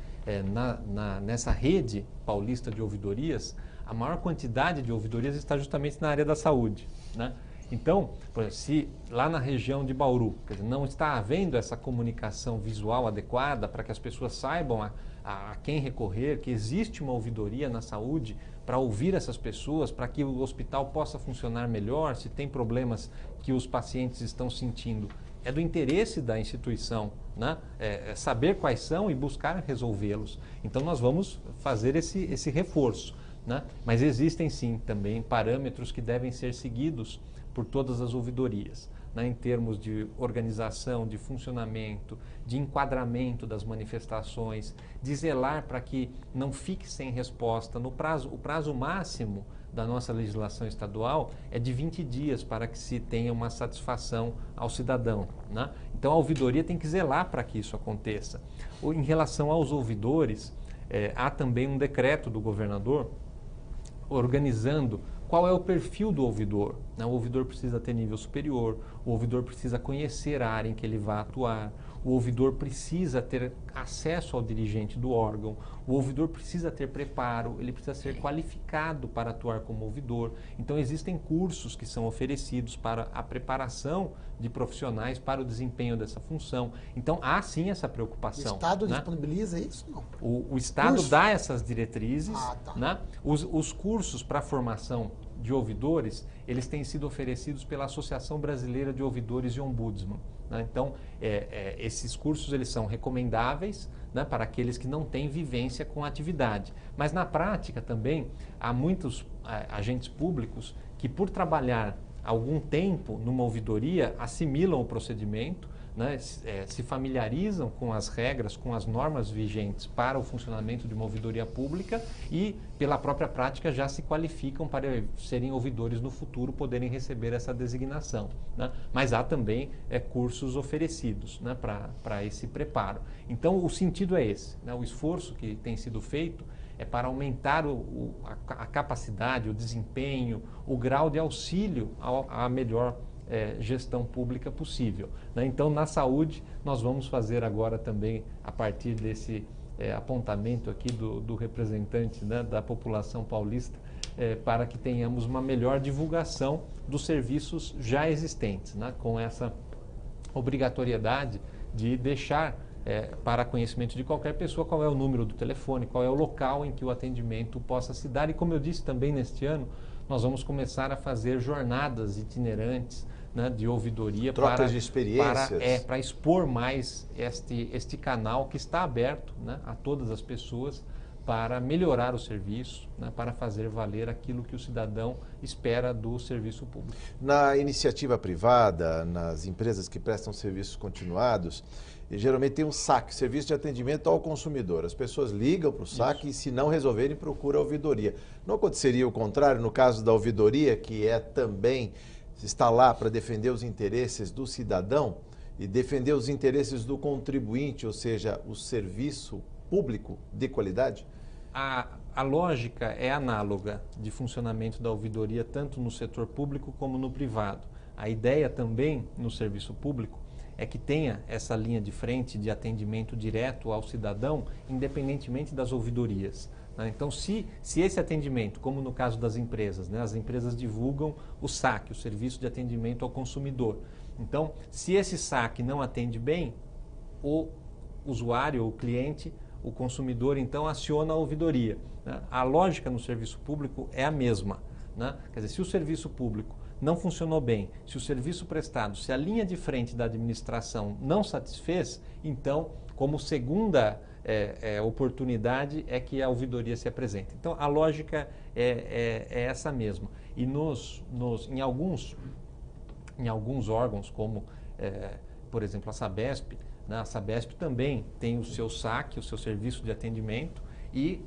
nessa rede paulista de ouvidorias, a maior quantidade de ouvidorias está justamente na área da saúde, né? Então, por exemplo, se lá na região de Bauru, quer dizer, não está havendo essa comunicação visual adequada para que as pessoas saibam a quem recorrer, que existe uma ouvidoria na saúde para ouvir essas pessoas, para que o hospital possa funcionar melhor, se tem problemas que os pacientes estão sentindo. É do interesse da instituição né? Saber quais são e buscar resolvê-los. Então nós vamos fazer esse reforço, né? Mas existem sim também parâmetros que devem ser seguidos por todas as ouvidorias, né? Em termos de organização, de funcionamento, de enquadramento das manifestações, de zelar para que não fique sem resposta no prazo. O prazo máximo da nossa legislação estadual é de 20 dias para que se tenha uma satisfação ao cidadão, né? Então a ouvidoria tem que zelar para que isso aconteça. Em relação aos ouvidores, há também um decreto do governador organizando qual é o perfil do ouvidor, né? O ouvidor precisa ter nível superior, o ouvidor precisa conhecer a área em que ele vai atuar, o ouvidor precisa ter acesso ao dirigente do órgão, o ouvidor precisa ter preparo, ele precisa ser qualificado para atuar como ouvidor. Então existem cursos que são oferecidos para a preparação de profissionais para o desempenho dessa função. Então há sim essa preocupação. O Estado, né? disponibiliza isso? Não. O Estado Curso? dá essas diretrizes, Tá. né? Os cursos para formação de ouvidores, eles têm sido oferecidos pela Associação Brasileira de Ouvidores e Ombudsman, né? Então, esses cursos eles são recomendáveis, né, para aqueles que não têm vivência com a atividade. Mas na prática também, há muitos agentes públicos que, por trabalhar algum tempo numa ouvidoria, assimilam o procedimento, né, se familiarizam com as regras, com as normas vigentes para o funcionamento de uma ouvidoria pública e, pela própria prática, já se qualificam para serem ouvidores no futuro, poderem receber essa designação, né? Mas há também cursos oferecidos, né, para esse preparo. Então, o sentido é esse, né? O esforço que tem sido feito é para aumentar a capacidade, o desempenho, o grau de auxílio à melhor gestão pública possível, né? Então, na saúde, nós vamos fazer agora também, a partir desse apontamento aqui do representante, né, da população paulista, para que tenhamos uma melhor divulgação dos serviços já existentes, né, com essa obrigatoriedade de deixar para conhecimento de qualquer pessoa qual é o número do telefone, qual é o local em que o atendimento possa se dar. E como eu disse também neste ano, nós vamos começar a fazer jornadas itinerantes, né, de ouvidoria, trocas de experiências, para expor mais este canal que está aberto, né, a todas as pessoas, para melhorar o serviço, né, para fazer valer aquilo que o cidadão espera do serviço público. Na iniciativa privada, nas empresas que prestam serviços continuados, geralmente tem um SAC, Serviço de Atendimento ao Consumidor. As pessoas ligam para o SAC e, se não resolverem, procuram a ouvidoria. Não aconteceria o contrário no caso da ouvidoria, que também está lá para defender os interesses do cidadão e defender os interesses do contribuinte, ou seja, o serviço público de qualidade? A lógica é análoga de funcionamento da ouvidoria tanto no setor público como no privado. A ideia também no serviço público é que tenha essa linha de frente de atendimento direto ao cidadão, independentemente das ouvidorias, né? Então, se esse atendimento, como no caso das empresas, né, as empresas divulgam o SAC, o Serviço de Atendimento ao Consumidor. Então, se esse SAC não atende bem, o usuário, o cliente, o consumidor, então, aciona a ouvidoria, né? A lógica no serviço público é a mesma, né? Quer dizer, se o serviço público não funcionou bem, se o serviço prestado, se a linha de frente da administração não satisfez, então, como segunda oportunidade é que a ouvidoria se apresenta. Então, a lógica é essa mesma. E em alguns órgãos, como, por exemplo, a Sabesp, né? A Sabesp também tem o seu SAC, o seu serviço de atendimento, e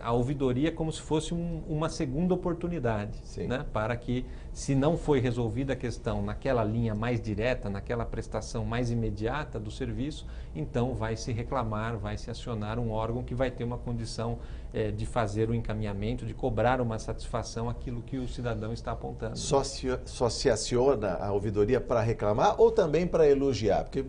a ouvidoria como se fosse uma segunda oportunidade, né? Para que, se não foi resolvida a questão naquela linha mais direta, naquela prestação mais imediata do serviço, então vai se reclamar, vai se acionar um órgão que vai ter uma condição de fazer o encaminhamento, de cobrar uma satisfação àquilo que o cidadão está apontando. Só se aciona a ouvidoria para reclamar ou também para elogiar? Porque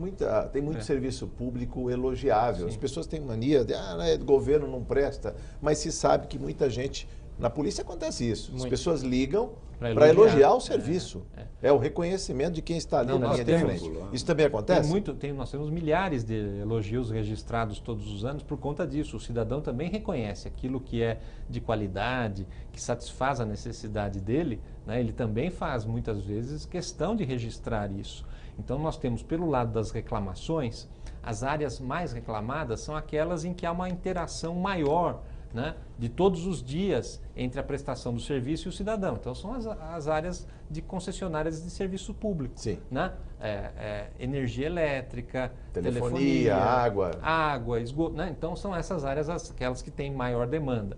tem muito serviço público elogiável. Sim. As pessoas têm mania de, do governo não presta, mas se sabe que muita gente... Na polícia acontece isso. As pessoas ligam para elogiar o serviço. É o reconhecimento de quem está ali na linha de frente. Isso também acontece? Nós temos milhares de elogios registrados todos os anos por conta disso. O cidadão também reconhece aquilo que é de qualidade, que satisfaz a necessidade dele, né? Ele também faz, muitas vezes, questão de registrar isso. Então, nós temos, pelo lado das reclamações, As áreas mais reclamadas são aquelas em que há uma interação maior, né, de todos os dias entre a prestação do serviço e o cidadão. Então, são as áreas de concessionárias de serviço público. Sim. Né? Energia elétrica, Telefonia, água, esgoto. Né? Então, são essas áreas aquelas que têm maior demanda.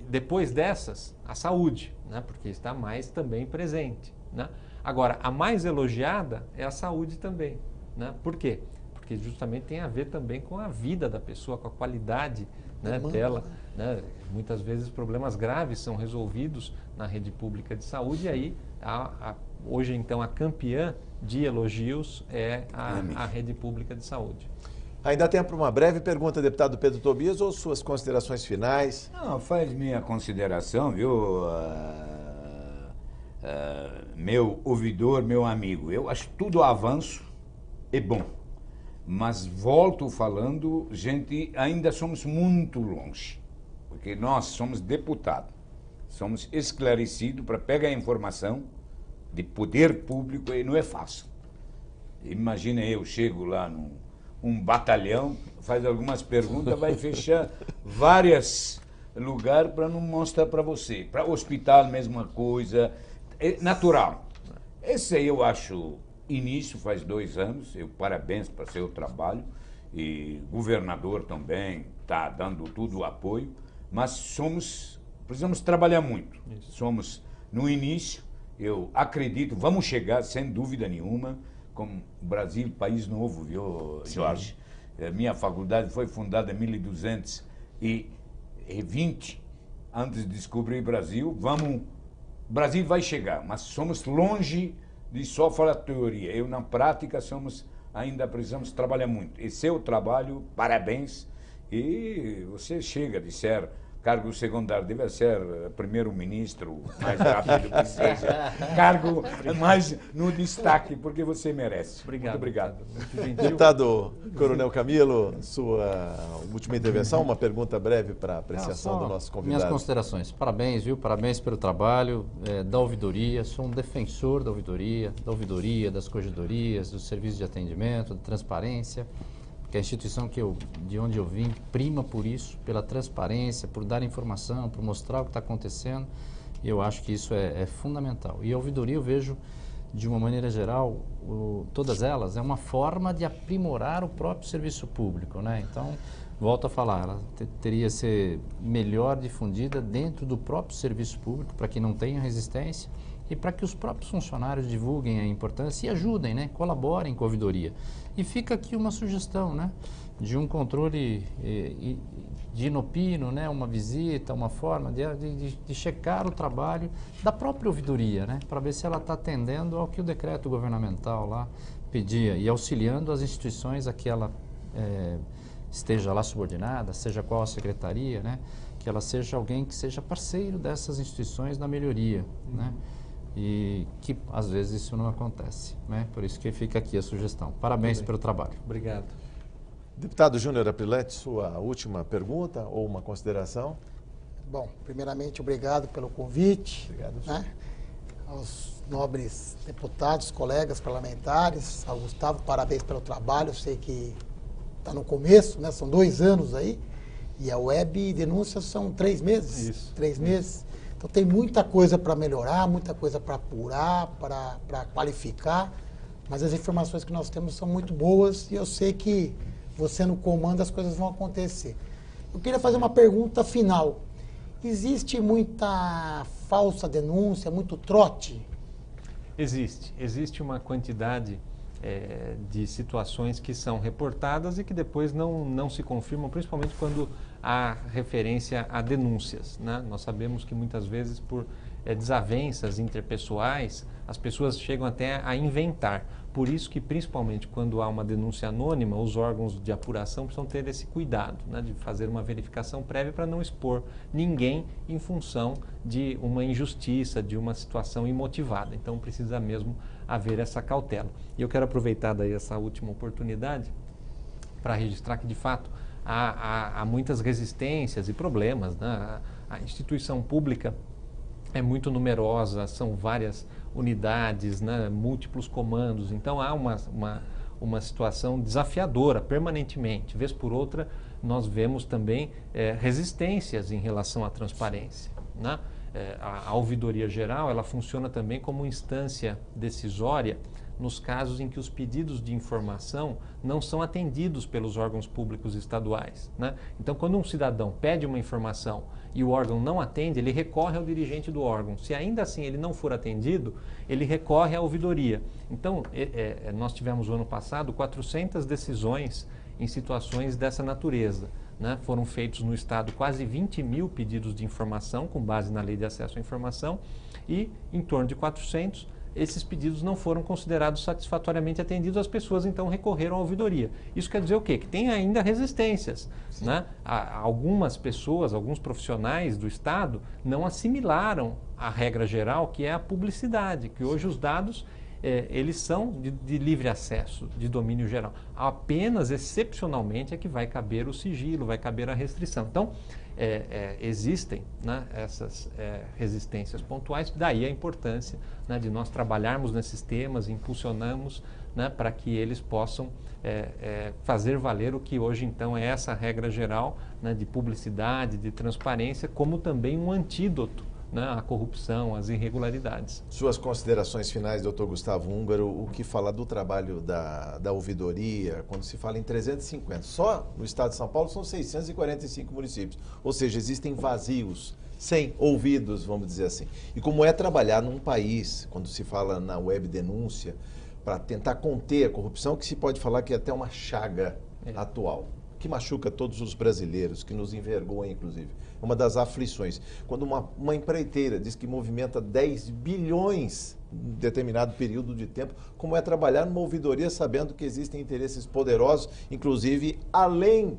Depois dessas, a saúde, né? Porque está mais também presente. Né? Agora, a mais elogiada é a saúde também. Né? Por quê? Porque justamente tem a ver também com a vida da pessoa, com a qualidade, né, dela. Né? Muitas vezes problemas graves são resolvidos na rede pública de saúde e aí, hoje então, a campeã de elogios é a rede pública de saúde. Ainda tempo para uma breve pergunta, deputado Pedro Tobias, ou suas considerações finais? Não, faz minha consideração, viu, meu ouvidor, meu amigo. Eu acho tudo avanço é bom. Mas volto falando, gente, ainda somos muito longe. Porque nós somos deputados. Somos esclarecidos para pegar a informação de poder público e não é fácil. Imagina eu chego lá num batalhão, faz algumas perguntas, vai fechar vários lugares para não mostrar para você. Para hospital, mesma coisa. É natural. Esse aí eu acho início, faz 2 anos. Eu parabéns para seu trabalho. E o governador também está dando tudo o apoio. Mas precisamos trabalhar muito. Isso. Somos no início. Eu acredito, vamos chegar sem dúvida nenhuma. Como o Brasil, país novo, viu, Jorge? Minha faculdade foi fundada em 1220, antes de descobrir o Brasil. O Brasil vai chegar, mas somos longe de só falar teoria. Eu, na prática, ainda precisamos trabalhar muito. Esse é o trabalho, parabéns. E você chega de ser cargo secundário, deve ser primeiro-ministro, mais rápido que seja. Cargo mais no destaque, porque você merece. Obrigado. Muito obrigado. Muito Deputado Coronel Camilo, sua última intervenção, uma pergunta breve para a apreciação do nosso convidado. Minhas considerações. Parabéns, viu? Parabéns pelo trabalho da ouvidoria. Sou um defensor da ouvidoria, das corregedorias, do serviço de atendimento, da transparência. Que a instituição de onde eu vim prima por isso, pela transparência, por dar informação, por mostrar o que está acontecendo. E eu acho que isso é fundamental. E a ouvidoria eu vejo, de uma maneira geral, todas elas, é uma forma de aprimorar o próprio serviço público, né? Então, volto a falar, ela teria que ser melhor difundida dentro do próprio serviço público, para que não tenha resistência e para que os próprios funcionários divulguem a importância e ajudem, né? Colaborem com a ouvidoria. E fica aqui uma sugestão, né, de um controle de inopino, né, uma visita, uma forma de checar o trabalho da própria ouvidoria, né, para ver se ela está atendendo ao que o decreto governamental lá pedia e auxiliando as instituições a que ela esteja lá subordinada, seja qual a secretaria, né, que ela seja alguém que seja parceiro dessas instituições na melhoria, né. E que às vezes isso não acontece, né? Por isso que fica aqui a sugestão. Parabéns pelo trabalho. Obrigado. Deputado Júnior Apriletti, sua última pergunta ou uma consideração? Bom, primeiramente, obrigado pelo convite. Obrigado. Né? Aos nobres deputados, colegas parlamentares, ao Gustavo, parabéns pelo trabalho. Eu sei que está no começo, né? São 2 anos aí. E a web denúncia são 3 meses. Isso. 3 meses. Então tem muita coisa para melhorar, muita coisa para apurar, para qualificar, mas as informações que nós temos são muito boas e eu sei que você no comando as coisas vão acontecer. Eu queria fazer uma pergunta final. Existe muita falsa denúncia, muito trote? Existe uma quantidade de situações que são reportadas e que depois não se confirmam, principalmente quando há referência a denúncias, né? Nós sabemos que muitas vezes por desavenças interpessoais, as pessoas chegam até a inventar. Por isso que, principalmente quando há uma denúncia anônima, os órgãos de apuração precisam ter esse cuidado, né, de fazer uma verificação prévia para não expor ninguém em função de uma injustiça, de uma situação imotivada. Então precisa mesmo haver essa cautela. E eu quero aproveitar daí essa última oportunidade para registrar que, de fato, há muitas resistências e problemas, né? A instituição pública é muito numerosa, são várias unidades, né? Múltiplos comandos, então há uma situação desafiadora permanentemente. Vez por outra, nós vemos também resistências em relação à transparência, né? A ouvidoria geral, ela funciona também como instância decisória nos casos em que os pedidos de informação não são atendidos pelos órgãos públicos estaduais, né? Então, quando um cidadão pede uma informação e o órgão não atende, ele recorre ao dirigente do órgão. Se ainda assim ele não for atendido, ele recorre à ouvidoria. Então, nós tivemos no ano passado 400 decisões em situações dessa natureza, né? Foram feitos no Estado quase 20 mil pedidos de informação com base na Lei de Acesso à Informação e em torno de 400 esses pedidos não foram considerados satisfatoriamente atendidos, as pessoas então recorreram à ouvidoria. Isso quer dizer o quê? Que tem ainda resistências, né? Algumas pessoas, alguns profissionais do Estado não assimilaram a regra geral, que é a publicidade, que hoje os dados eles são de livre acesso, de domínio geral. Apenas excepcionalmente é que vai caber o sigilo, vai caber a restrição. Então, existem, né, essas resistências pontuais, daí a importância, né, de nós trabalharmos nesses temas, impulsionamos, né, para que eles possam fazer valer o que hoje então é essa regra geral, né, de publicidade, de transparência, como também um antídoto, né, à corrupção, às irregularidades. Suas considerações finais, doutor Gustavo Húngaro, o que falar do trabalho da ouvidoria, quando se fala em 350. Só no estado de São Paulo são 645 municípios, ou seja, existem vazios, sem ouvidos, vamos dizer assim. E como é trabalhar num país, quando se fala na web denúncia, para tentar conter a corrupção, que se pode falar que é até uma chaga atual, que machuca todos os brasileiros, que nos envergonha, inclusive. É uma das aflições. Quando uma empreiteira diz que movimenta 10 bilhões em determinado período de tempo, como é trabalhar numa ouvidoria sabendo que existem interesses poderosos, inclusive além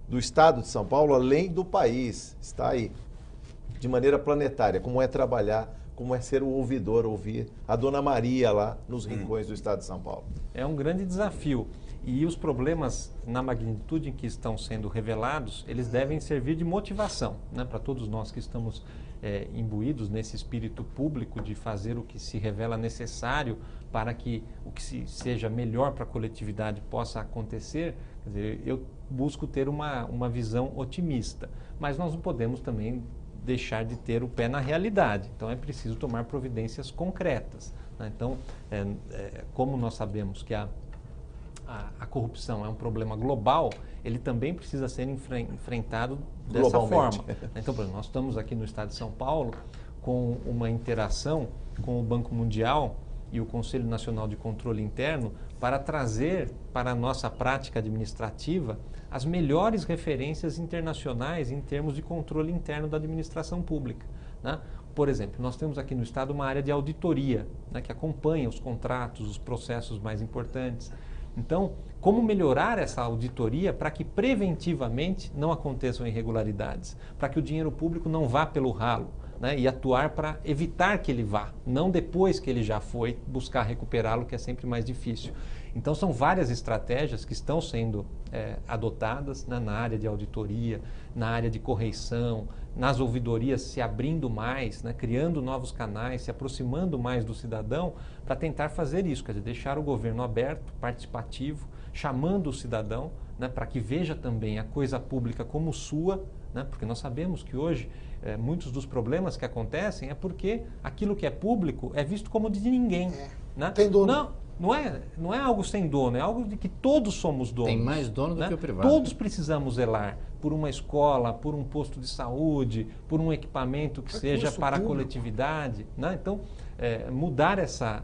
do estado de São Paulo, além do país. Está aí, de maneira planetária, como é trabalhar, como é ser o ouvidor, ouvir a Dona Maria lá nos rincões do estado de São Paulo. É um grande desafio. E os problemas, na magnitude em que estão sendo revelados, eles devem servir de motivação, né, para todos nós que estamos imbuídos nesse espírito público de fazer o que se revela necessário para que o que seja melhor para a coletividade possa acontecer. Quer dizer, eu busco ter uma visão otimista, mas nós não podemos também deixar de ter o pé na realidade. Então é preciso tomar providências concretas, né? Então, como nós sabemos que a corrupção é um problema global, ele também precisa ser enfrentado dessa forma. Então, por exemplo, nós estamos aqui no estado de São Paulo com uma interação com o Banco Mundial e o Conselho Nacional de Controle Interno para trazer para a nossa prática administrativa as melhores referências internacionais em termos de controle interno da administração pública, né? Por exemplo, nós temos aqui no estado uma área de auditoria, né, que acompanha os contratos, os processos mais importantes. Então, como melhorar essa auditoria para que preventivamente não aconteçam irregularidades, para que o dinheiro público não vá pelo ralo, né, e atuar para evitar que ele vá, não depois que ele já foi buscar recuperá-lo, que é sempre mais difícil. Então, são várias estratégias que estão sendo adotadas, né, na área de auditoria, na área de correição, nas ouvidorias se abrindo mais, né, criando novos canais, se aproximando mais do cidadão para tentar fazer isso, quer dizer, deixar o governo aberto, participativo, chamando o cidadão, né, para que veja também a coisa pública como sua, né, porque nós sabemos que hoje muitos dos problemas que acontecem é porque aquilo que é público é visto como de ninguém. Né? Tem dono. Não é algo sem dono, é algo de que todos somos donos. Tem mais dono do que o privado. Todos precisamos zelar por uma escola, por um posto de saúde, por um equipamento que seja para a coletividade, né? Então, mudar essa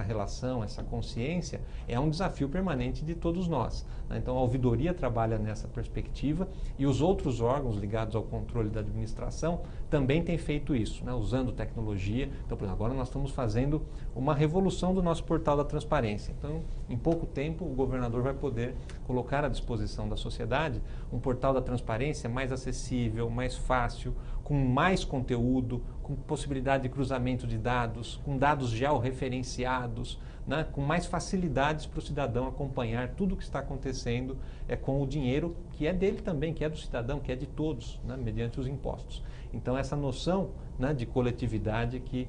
relação, essa consciência, é um desafio permanente de todos nós, né? Então, a ouvidoria trabalha nessa perspectiva e os outros órgãos ligados ao controle da administração também têm feito isso, né? Usando tecnologia. Então, por exemplo, agora nós estamos fazendo uma revolução do nosso portal da transparência. Então, em pouco tempo, o governador vai poder colocar à disposição da sociedade um portal da transparência mais acessível, mais fácil, com mais conteúdo, com possibilidade de cruzamento de dados, com dados georreferenciados, né, com mais facilidades para o cidadão acompanhar tudo o que está acontecendo com o dinheiro que é dele também, que é do cidadão, que é de todos, né, mediante os impostos. Então, essa noção, né, de coletividade que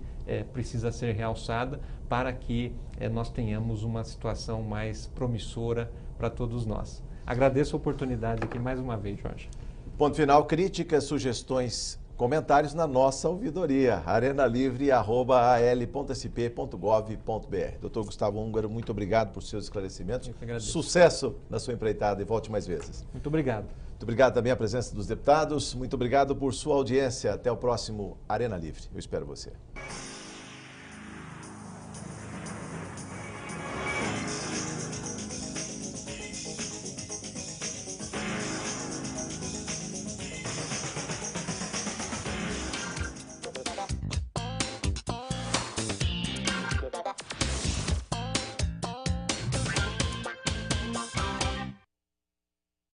precisa ser realçada para que nós tenhamos uma situação mais promissora para todos nós. Agradeço a oportunidade aqui mais uma vez, Jorge. Ponto final, críticas, sugestões, comentários na nossa ouvidoria, arenalivre@al.sp.gov.br. Doutor Gustavo Ungaro, muito obrigado por seus esclarecimentos. Eu que agradeço. Sucesso na sua empreitada e volte mais vezes. Muito obrigado. Muito obrigado também à presença dos deputados. Muito obrigado por sua audiência. Até o próximo Arena Livre. Eu espero você.